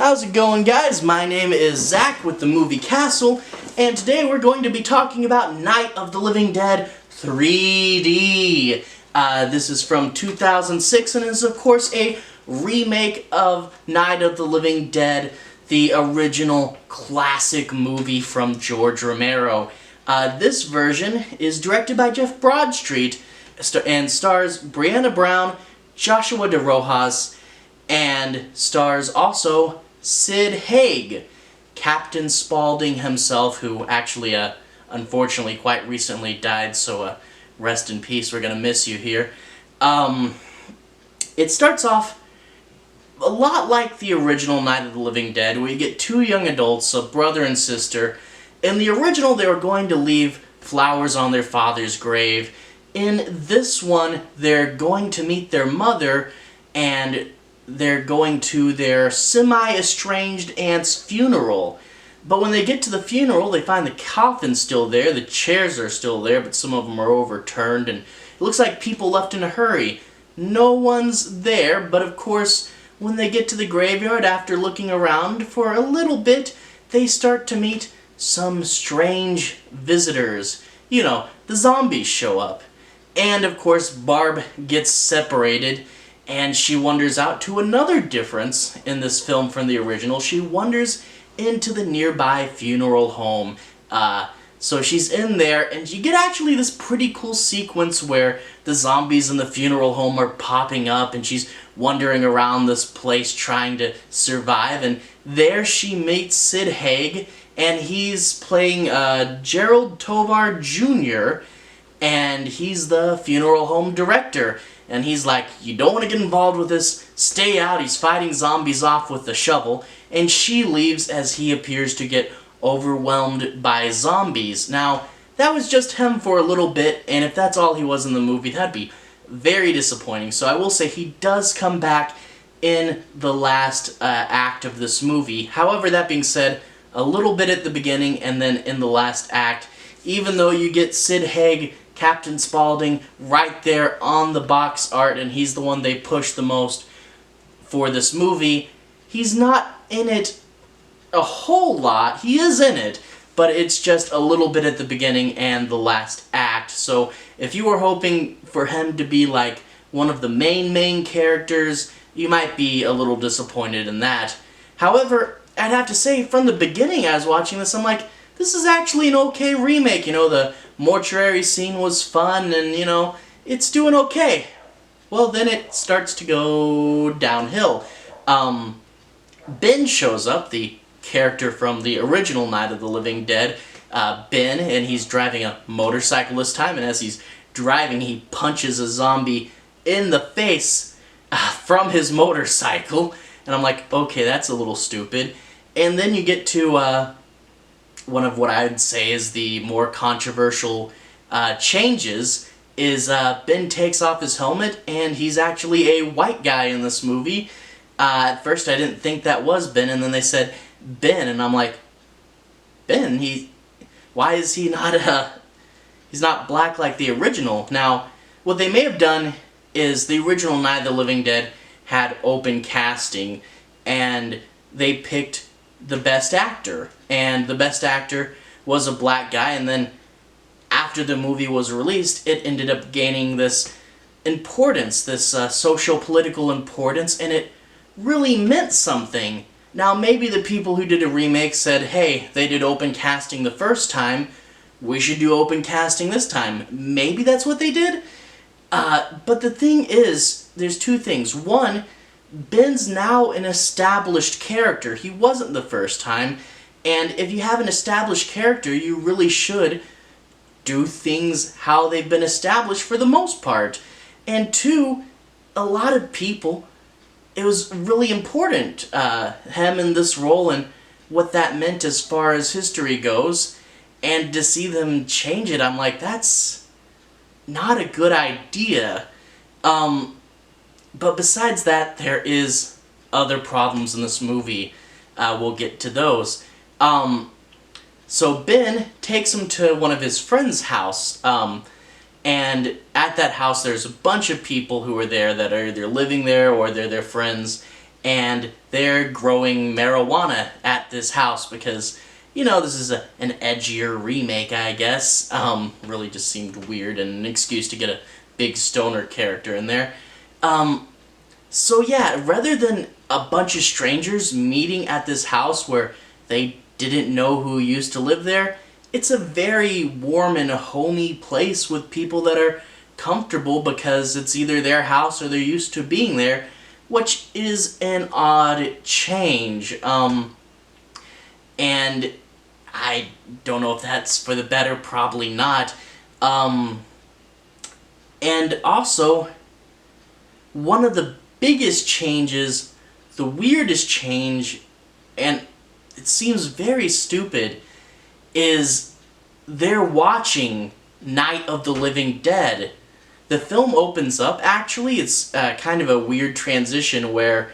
How's it going, guys? My name is Zach with the movie Castle, and today we're going to be talking about Night of the Living Dead 3D. This is from 2006 and is, of course, a remake of Night of the Living Dead, the original classic movie from George Romero. This version is directed by Jeff Broadstreet and stars Brianna Brown, Joshua de Rojas, and stars also Sid Haig, Captain Spaulding himself, who actually, unfortunately, quite recently died, so rest in peace, we're gonna miss you here. It starts off a lot like the original Night of the Living Dead, where you get two young adults, a brother and sister. In the original, they were going to leave flowers on their father's grave. In this one, they're going to meet their mother, and they're going to their semi-estranged aunt's funeral. But when they get to the funeral, they find the coffin still there, the chairs are still there, but some of them are overturned, and it looks like people left in a hurry. No one's there, but of course, when they get to the graveyard after looking around for a little bit, they start to meet some strange visitors. You know, the zombies show up. And of course, Barb gets separated, and she wanders out to another difference in this film from the original. She wanders into the nearby funeral home. So she's in there, and you get actually this pretty cool sequence where the zombies in the funeral home are popping up, and she's wandering around this place trying to survive, and there she meets Sid Haig, and he's playing Gerald Tovar Jr., and he's the funeral home director. And he's like, you don't want to get involved with this, stay out. He's fighting zombies off with the shovel, and she leaves as he appears to get overwhelmed by zombies. Now, that was just him for a little bit, and if that's all he was in the movie, that'd be very disappointing. So I will say he does come back in the last act of this movie. However, that being said, a little bit at the beginning and then in the last act, even though you get Sid Haig, Captain Spaulding, right there on the box art, and he's the one they push the most for this movie, he's not in it a whole lot. He is in it, but it's just a little bit at the beginning and the last act. So if you were hoping for him to be like one of the main characters, you might be a little disappointed in that. However, I'd have to say, from the beginning I was watching this, I'm like, this is actually an okay remake. You know, the mortuary scene was fun, and, you know, it's doing okay. Well, then it starts to go downhill. Ben shows up, the character from the original Night of the Living Dead, Ben, and he's driving a motorcycle this time, and as he's driving, he punches a zombie in the face from his motorcycle, and I'm like, okay, that's a little stupid. And then you get to one of what I would say is the more controversial changes is Ben takes off his helmet, and he's actually a white guy in this movie. At first I didn't think that was Ben, and then they said Ben, and I'm like, Ben? Why is he not he's not black like the original? Now, what they may have done is the original Night of the Living Dead had open casting, and they picked the best actor, and the best actor was a black guy, and then after the movie was released, it ended up gaining this importance, this social-political importance, and it really meant something. Now, maybe the people who did a remake said, hey, they did open casting the first time, we should do open casting this time. Maybe that's what they did? But the thing is, there's two things. One, Ben's now an established character. He wasn't the first time, and if you have an established character, you really should do things how they've been established for the most part. And two, a lot of people, it was really important, him in this role and what that meant as far as history goes, and to see them change it, I'm like, that's not a good idea. But besides that, there is other problems in this movie. We'll get to those. So Ben takes him to one of his friend's house, and at that house there's a bunch of people who are there that are either living there or they're their friends, and they're growing marijuana at this house because, this is an edgier remake, I guess. Really just seemed weird and an excuse to get a big stoner character in there. So yeah, rather than a bunch of strangers meeting at this house where they didn't know who used to live there, it's a very warm and homey place with people that are comfortable because it's either their house or they're used to being there, which is an odd change. And I don't know if that's for the better, probably not. And also, one of the biggest changes, the weirdest change, and it seems very stupid, is they're watching Night of the Living Dead. The film opens up, actually, it's kind of a weird transition where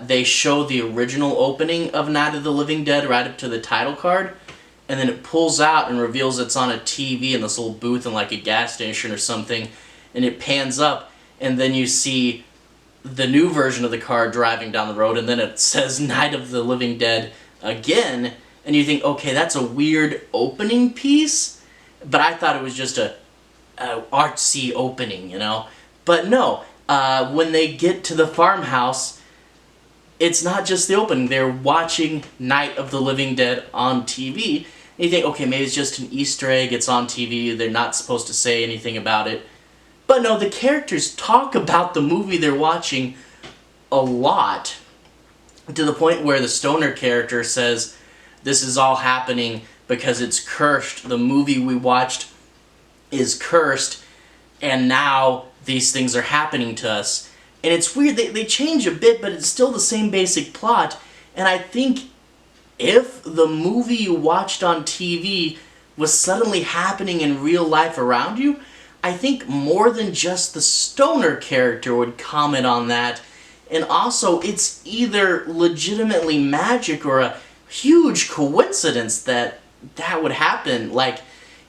they show the original opening of Night of the Living Dead right up to the title card, and then it pulls out and reveals it's on a TV in this little booth in like a gas station or something, and it pans up, and then you see the new version of the car driving down the road, and then it says Night of the Living Dead again, and you think, okay, that's a weird opening piece, but I thought it was just a artsy opening, But no, when they get to the farmhouse, it's not just the opening. They're watching Night of the Living Dead on TV, and you think, okay, maybe it's just an Easter egg, it's on TV, they're not supposed to say anything about it. But no, the characters talk about the movie they're watching a lot, to the point where the stoner character says, this is all happening because it's cursed. The movie we watched is cursed, and now these things are happening to us. And it's weird, they change a bit, but it's still the same basic plot, and I think if the movie you watched on TV was suddenly happening in real life around you, I think more than just the stoner character would comment on that. And also, it's either legitimately magic or a huge coincidence that would happen. Like,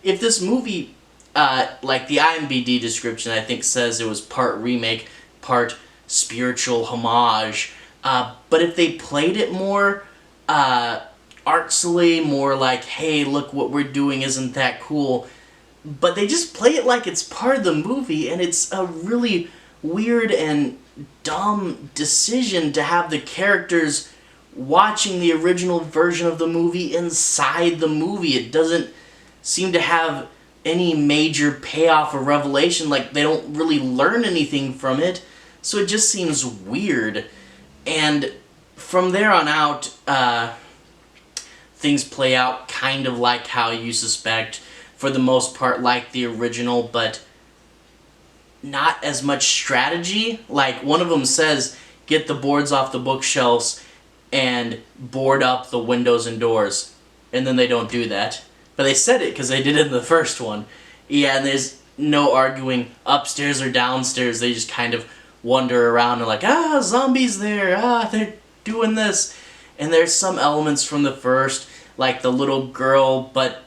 if this movie, like the IMDb description, I think says it was part remake, part spiritual homage. But if they played it more artsily, more like, hey, look what we're doing, isn't that cool? But they just play it like it's part of the movie, and it's a really weird and dumb decision to have the characters watching the original version of the movie inside the movie. It doesn't seem to have any major payoff or revelation, like they don't really learn anything from it, so it just seems weird. And from there on out, things play out kind of like how you suspect, for the most part like the original, but not as much strategy. Like, one of them says, get the boards off the bookshelves and board up the windows and doors. And then they don't do that. But they said it because they did it in the first one. Yeah, and there's no arguing upstairs or downstairs. They just kind of wander around and like, zombies there, they're doing this. And there's some elements from the first, like the little girl, but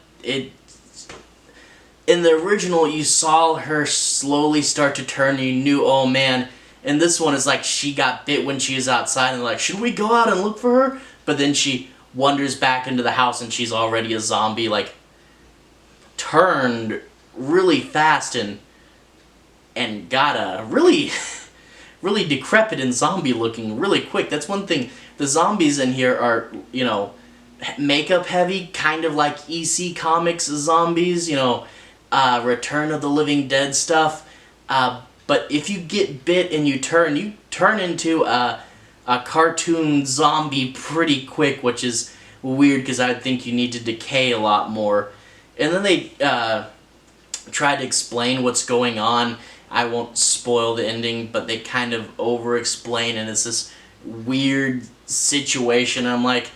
in the original, you saw her slowly start to turn, and you knew, oh man. And this one is like she got bit when she was outside, and like, should we go out and look for her? But then she wanders back into the house, and she's already a zombie, like, turned really fast and got a really, really decrepit and zombie looking really quick. That's one thing. The zombies in here are, makeup heavy, kind of like EC Comics zombies, Return of the Living Dead stuff. But if you get bit and you turn into a cartoon zombie pretty quick, which is weird because I think you need to decay a lot more. And then they try to explain what's going on. I won't spoil the ending, but they kind of over-explain, and it's this weird situation. I'm like,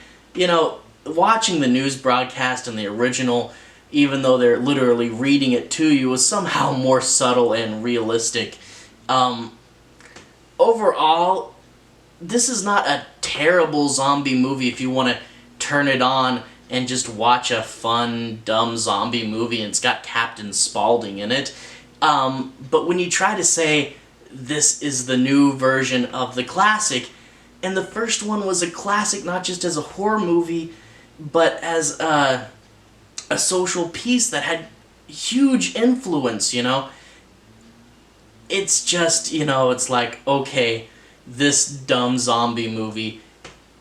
watching the news broadcast and the original, even though they're literally reading it to you, is somehow more subtle and realistic. Overall, this is not a terrible zombie movie if you want to turn it on and just watch a fun, dumb zombie movie, and it's got Captain Spaulding in it. But when you try to say this is the new version of the classic, And the first one was a classic, not just as a horror movie, but as a social piece that had huge influence, you know? It's just, you know, it's like, okay, this dumb zombie movie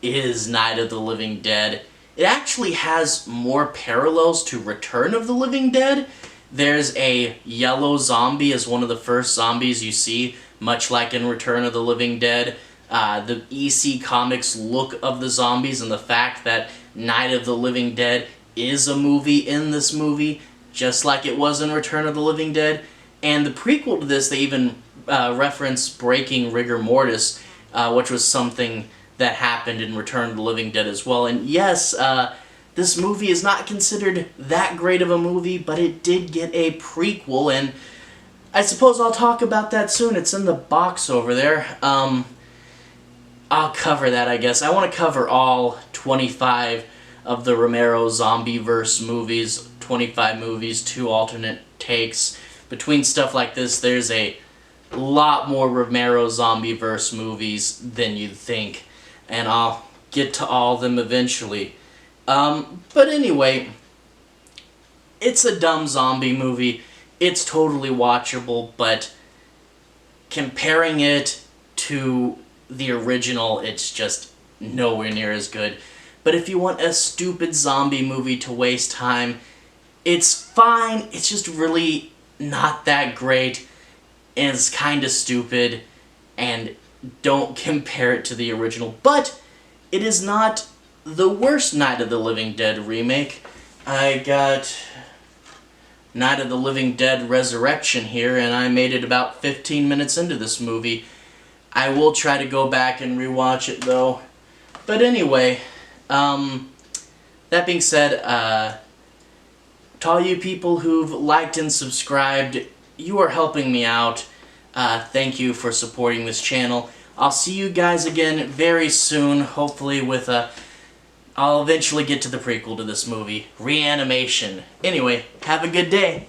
is Night of the Living Dead. It actually has more parallels to Return of the Living Dead. There's a yellow zombie as one of the first zombies you see, much like in Return of the Living Dead. The EC Comics look of the zombies and the fact that Night of the Living Dead is a movie in this movie, just like it was in Return of the Living Dead. And the prequel to this, they even reference breaking rigor mortis, which was something that happened in Return of the Living Dead as well. And yes, this movie is not considered that great of a movie, but it did get a prequel, and I suppose I'll talk about that soon. It's in the box over there. I'll cover that, I guess. I want to cover all 25 of the Romero Zombieverse movies, 25 movies, 2 alternate takes. Between stuff like this, there's a lot more Romero Zombieverse movies than you'd think, and I'll get to all of them eventually. But anyway, it's a dumb zombie movie. It's totally watchable, but comparing it to the original, it's just nowhere near as good. But if you want a stupid zombie movie to waste time, it's fine. It's just really not that great, and it's kind of stupid, and don't compare it to the original. But it is not the worst Night of the Living Dead remake. I got Night of the Living Dead Resurrection here, and I made it about 15 minutes into this movie. I will try to go back and rewatch it, though. But anyway, that being said, to all you people who've liked and subscribed, you are helping me out. Thank you for supporting this channel. I'll see you guys again very soon, hopefully with I'll eventually get to the prequel to this movie, Reanimation. Anyway, have a good day.